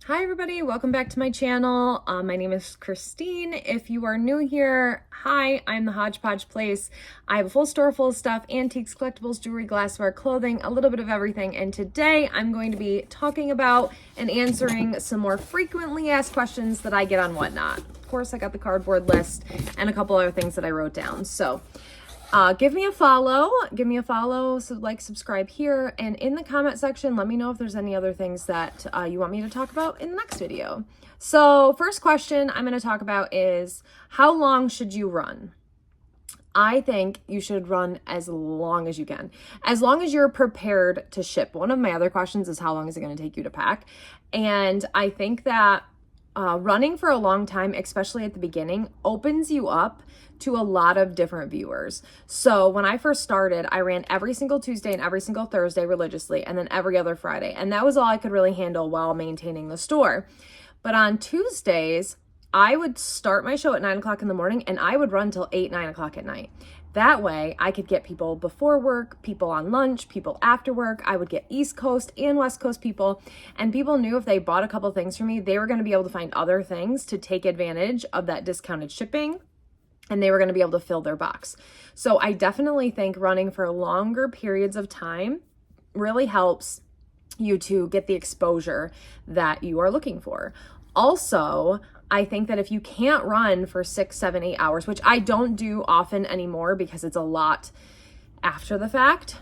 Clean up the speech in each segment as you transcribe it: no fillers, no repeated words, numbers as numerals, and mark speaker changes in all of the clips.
Speaker 1: Hi everybody, welcome back to my channel. My name is Christine. If you are new here, hi, I'm the Hodgepodge Place. I have a full store full of stuff, antiques, collectibles, jewelry, glassware, clothing, a little bit of everything. And today I'm going to be talking about and answering some more frequently asked questions that I get on Whatnot. Of course, I got the cardboard list and a couple other things that I wrote down. So give me a follow, so like, subscribe here, and in the comment section, let me know if there's any other things that you want me to talk about in the next video. So first question I'm going to talk about is, how long should you run? I think you should run as long as you can, as long as you're prepared to ship. One of my other questions is, how long is it going to take you to pack? And I think that running for a long time, especially at the beginning, opens you up to a lot of different viewers. So when I first started, I ran every single Tuesday and every single Thursday religiously, and then every other Friday. And that was all I could really handle while maintaining the store. But on Tuesdays, I would start my show at 9 o'clock in the morning and I would run till 8, 9 o'clock at night. That way I could get people before work, people on lunch, people after work. I would get East Coast and West Coast people, and people knew if they bought a couple things from me, they were going to be able to find other things to take advantage of that discounted shipping, and they were going to be able to fill their box. So I definitely think running for longer periods of time really helps you to get the exposure that you are looking for. Also, I think that if you can't run for 6, 7, 8 hours, which I don't do often anymore because it's a lot after the fact,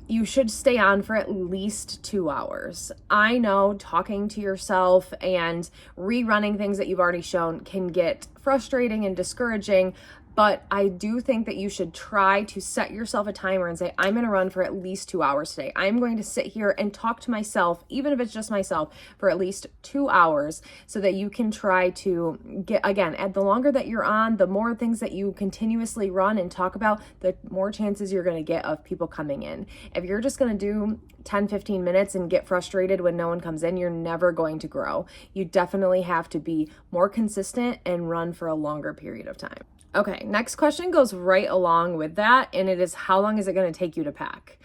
Speaker 1: you should stay on for at least 2 hours. I know talking to yourself and rerunning things that you've already shown can get frustrating and discouraging, but I do think that you should try to set yourself a timer and say, I'm going to run for at least 2 hours today. I'm going to sit here and talk to myself, even if it's just myself, for at least 2 hours, so that you can try to get, again, the longer that you're on, the more things that you continuously run and talk about, the more chances you're going to get of people coming in. If you're just going to do 10, 15 minutes and get frustrated when no one comes in, you're never going to grow. You definitely have to be more consistent and run for a longer period of time. Okay, next question goes right along with that, and it is, how long is it going to take you to pack?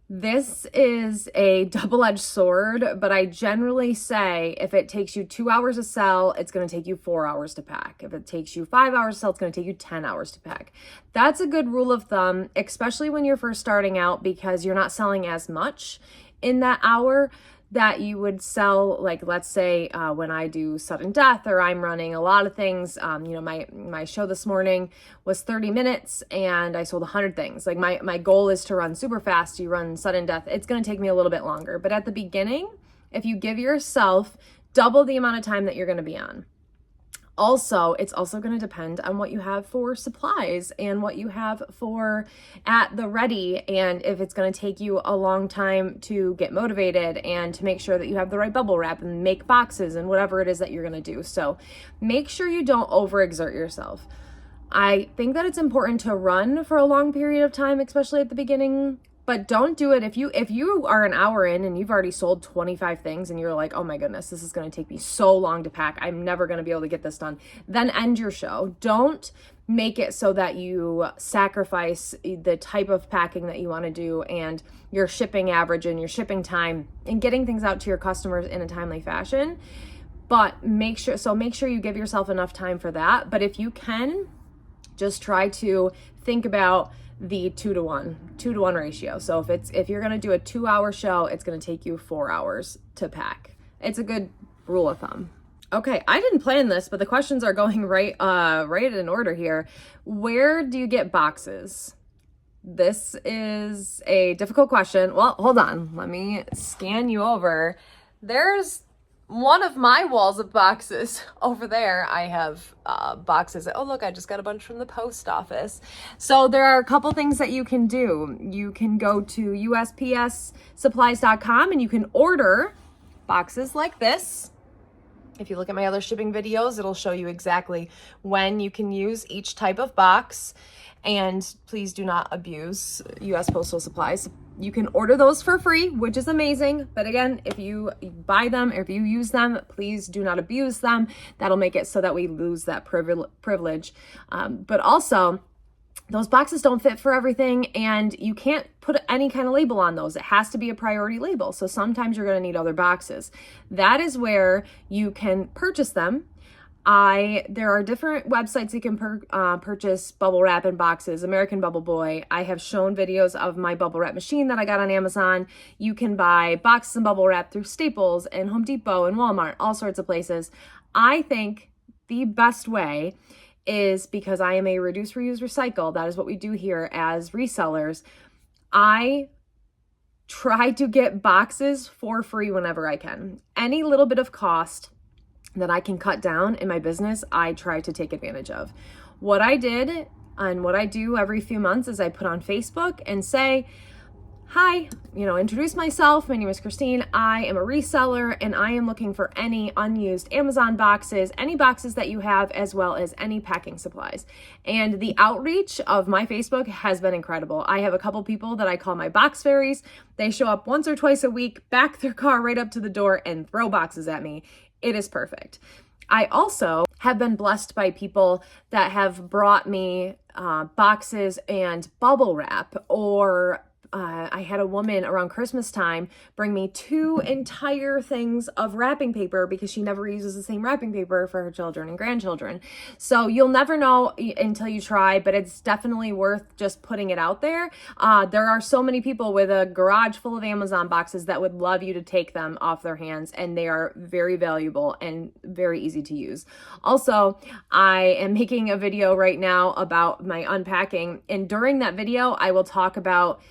Speaker 1: This is a double-edged sword, but I generally say if it takes you 2 hours to sell, it's going to take you 4 hours to pack. If it takes you 5 hours to sell, it's going to take you 10 hours to pack. That's a good rule of thumb, especially when you're first starting out, because you're not selling as much in that hour that you would sell. Like, let's say when I do sudden death, or I'm running a lot of things, my show this morning was 30 minutes and I sold 100 things. Like, my goal is to run super fast. You run sudden death, it's going to take me a little bit longer. But at the beginning, if you give yourself double the amount of time that you're going to be on. Also, it's also going to depend on what you have for supplies and what you have for at the ready, and if it's going to take you a long time to get motivated and to make sure that you have the right bubble wrap and make boxes and whatever it is that you're going to do. So make sure you don't overexert yourself. I think that it's important to run for a long period of time, especially at the beginning. But don't do it if you are an hour in and you've already sold 25 things and you're like, oh my goodness, this is going to take me so long to pack, I'm never going to be able to get this done. Then end your show. Don't make it so that you sacrifice the type of packing that you want to do and your shipping average and your shipping time and getting things out to your customers in a timely fashion. But make sure you give yourself enough time for that. But if you can, just try to think about the 2-to-1 ratio. So if you're going to do a 2-hour show, it's going to take you 4 hours to pack. It's a good rule of thumb. Okay, I didn't plan this, but the questions are going right in order here. Where do you get boxes? This is a difficult question. Well, hold on. Let me scan you over. There's one of my walls of boxes over there. I have boxes. Oh, look, I just got a bunch from the post office. So there are a couple things that you can do. You can go to USPSsupplies.com and you can order boxes like this. If you look at my other shipping videos, it'll show you exactly when you can use each type of box. And please do not abuse US Postal Supplies. You can order those for free, which is amazing. But again, if you buy them or if you use them, please do not abuse them. That'll make it so that we lose that privilege. But also, those boxes don't fit for everything, and you can't put any kind of label on those. It has to be a priority label. So sometimes you're going to need other boxes. That is where you can purchase them. There are different websites you can purchase bubble wrap in boxes. American Bubble Boy. I have shown videos of my bubble wrap machine that I got on Amazon. You can buy boxes and bubble wrap through Staples and Home Depot and Walmart, all sorts of places. I think the best way is, because I am a reduce, reuse, recycle, that is what we do here as resellers, I try to get boxes for free whenever I can. Any little bit of cost that I can cut down in my business, I try to take advantage of. What I did and what I do every few months is I put on Facebook and say, hi, introduce myself. My name is Christine. I am a reseller and I am looking for any unused Amazon boxes, any boxes that you have, as well as any packing supplies. And the outreach of my Facebook has been incredible. I have a couple people that I call my box fairies. They show up once or twice a week, back their car right up to the door and throw boxes at me. It is perfect. I also have been blessed by people that have brought me boxes and bubble wrap, or I had a woman around Christmas time bring me 2 entire things of wrapping paper because she never uses the same wrapping paper for her children and grandchildren. So you'll never know until you try, but it's definitely worth just putting it out there. There are so many people with a garage full of Amazon boxes that would love you to take them off their hands, and they are very valuable and very easy to use. Also, I am making a video right now about my unpacking, and during that video, I will talk about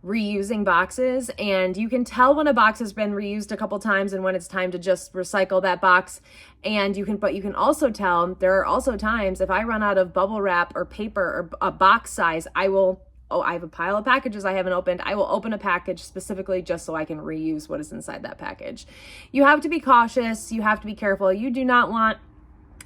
Speaker 1: reusing boxes, and you can tell when a box has been reused a couple times and when it's time to just recycle that box. And you can also tell, there are also times if I run out of bubble wrap or paper or a box size, I have a pile of packages I haven't opened. I will open a package specifically just so I can reuse what is inside that package. You have to be cautious. You have to be careful. You do not want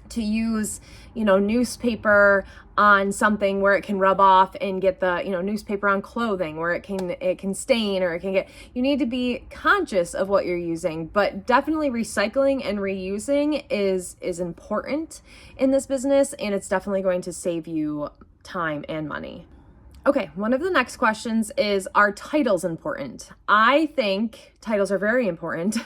Speaker 1: to use, newspaper on something where it can rub off and get the, newspaper on clothing where it can stain, or you need to be conscious of what you're using. But definitely recycling and reusing is important in this business, and it's definitely going to save you time and money. Okay, one of the next questions is, are titles important? I think titles are very important,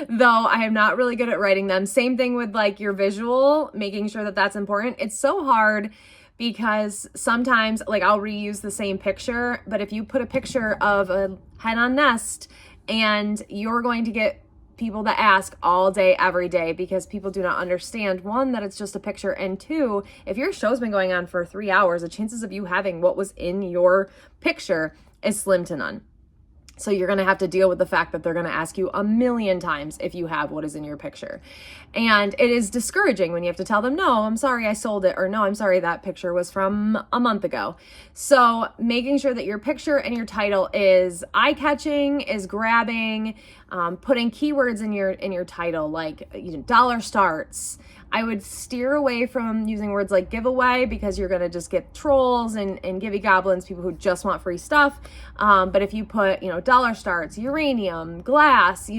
Speaker 1: though I am not really good at writing them. Same thing with like your visual, making sure that that's important. It's so hard because sometimes like I'll reuse the same picture, but if you put a picture of a hen on nest, and you're going to get people that ask all day, every day, because people do not understand, one, that it's just a picture, and two, if your show's been going on for 3 hours, the chances of you having what was in your picture is slim to none. So you're going to have to deal with the fact that they're going to ask you a million times if you have what is in your picture. And it is discouraging when you have to tell them, no, I'm sorry, I sold it, or no, I'm sorry, that picture was from a month ago. So making sure that your picture and your title is eye-catching, is grabbing, putting keywords in your title, like dollar starts. I would steer away from using words like giveaway, because you're going to just get trolls and givey goblins, people who just want free stuff. But if you put, dollar starts, uranium, glass,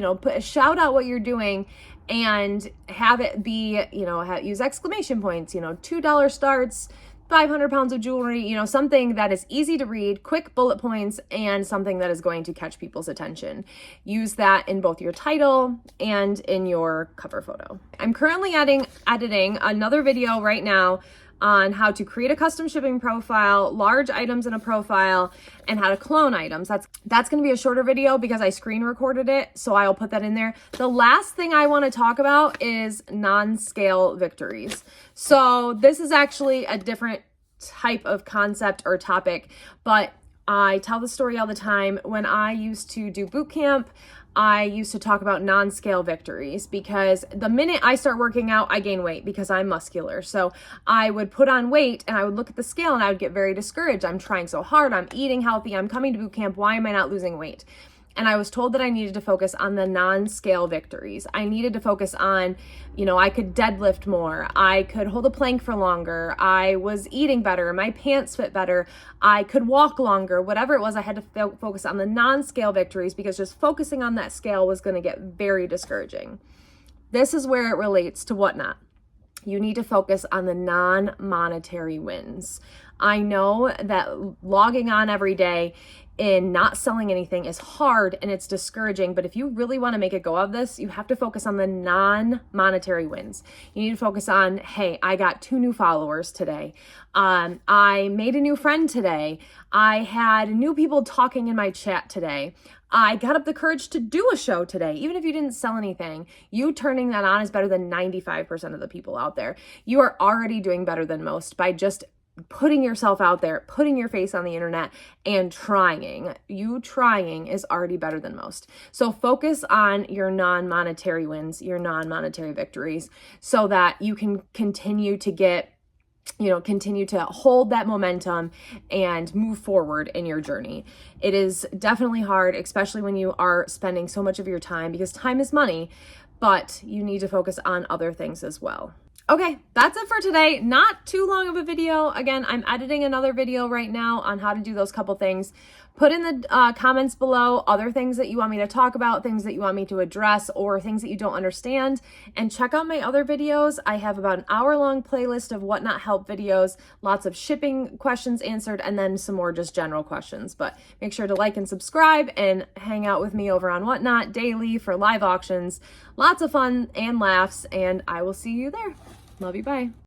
Speaker 1: shout out what you're doing and have it be, use exclamation points, $2 starts, 500 pounds of jewelry, something that is easy to read, quick bullet points, and something that is going to catch people's attention. Use that in both your title and in your cover photo. I'm currently editing another video right now on how to create a custom shipping profile, large items in a profile, and how to clone items. That's going to be a shorter video because I screen recorded it, so I'll put that in there. The last thing I want to talk about is non-scale victories. So this is actually a different type of concept or topic, but I tell the story all the time. When I used to do boot camp, I used to talk about non-scale victories, because the minute I start working out, I gain weight because I'm muscular. So I would put on weight and I would look at the scale and I would get very discouraged. I'm trying so hard. I'm eating healthy. I'm coming to boot camp. Why am I not losing weight? And I was told that I needed to focus on the non-scale victories. I needed to focus on, I could deadlift more. I could hold a plank for longer. I was eating better. My pants fit better. I could walk longer. Whatever it was, I had to focus on the non-scale victories, because just focusing on that scale was going to get very discouraging. This is where it relates to Whatnot. You need to focus on the non-monetary wins. I know that logging on every day and not selling anything is hard and it's discouraging, but if you really want to make a go of this, you have to focus on the non-monetary wins. You need to focus on, hey, I got 2 new followers today. I made a new friend today. I had new people talking in my chat today. I got up the courage to do a show today. Even if you didn't sell anything, you turning that on is better than 95% of the people out there. You are already doing better than most by just putting yourself out there, putting your face on the internet and trying. You trying is already better than most. So focus on your non-monetary wins, your non-monetary victories, so that you can continue to continue to hold that momentum and move forward in your journey. It is definitely hard, especially when you are spending so much of your time, because time is money, but you need to focus on other things as well. Okay, that's it for today. Not too long of a video. Again, I'm editing another video right now on how to do those couple things. Put in the comments below other things that you want me to talk about, things that you want me to address, or things that you don't understand. And check out my other videos. I have about an hour-long playlist of What Not Help videos, lots of shipping questions answered, and then some more just general questions. But make sure to like and subscribe and hang out with me over on Whatnot daily for live auctions. Lots of fun and laughs, and I will see you there. Love you, bye.